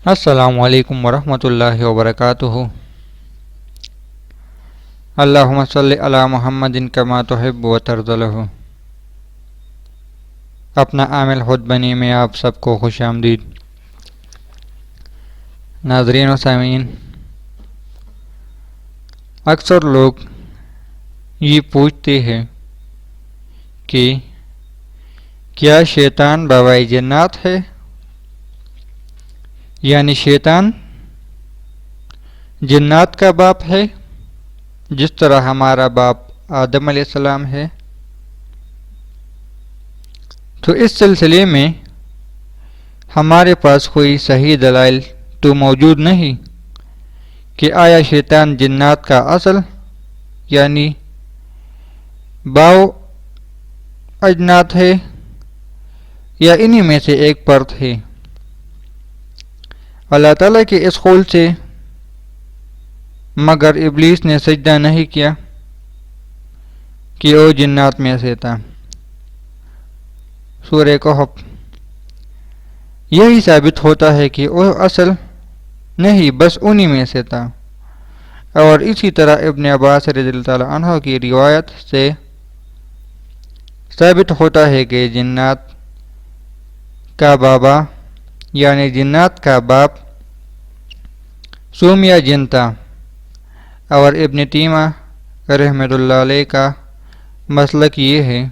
السلام علیکم ورحمۃ اللہ وبرکاتہ۔ اللہم صلی علی محمد کما تحب و ترضى۔ اپنا عامل خود بنی میں آپ سب کو خوش آمدید۔ ناظرین و سامعین، اکثر لوگ یہ پوچھتے ہیں کہ کیا شیطان بابائے جنات ہے؟ یعنی شیطان جنات کا باپ ہے جس طرح ہمارا باپ آدم علیہ السلام ہے؟ تو اس سلسلے میں ہمارے پاس کوئی صحیح دلائل تو موجود نہیں کہ آیا شیطان جنات کا اصل یعنی باو اجنات ہے یا انہی میں سے ایک پرت ہے۔ اللہ تعالیٰ کے اس قول سے مگر ابلیس نے سجدہ نہیں کیا کہ وہ جنات میں سے تھا۔ سورہ کہف۔ یہی ثابت ہوتا ہے کہ وہ اصل نہیں بس انہی میں سے تھا، اور اسی طرح ابن عباس رضی اللہ تعالیٰ عنہ کی روایت سے ثابت ہوتا ہے کہ جنات کا بابا یعنی جنات کا باپ سوم یا جن تھا، اور ابن تیمیہ رحمۃ اللہ علیہ کا مسلک یہ ہے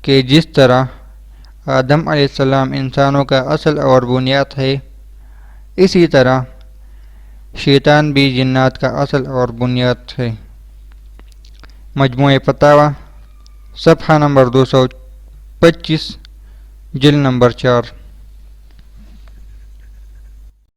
کہ جس طرح آدم علیہ السلام انسانوں کا اصل اور بنیاد ہے، اسی طرح شیطان بھی جنات کا اصل اور بنیاد ہے۔ مجموعہ فتاوی صفحہ نمبر 225 جلد نمبر 4۔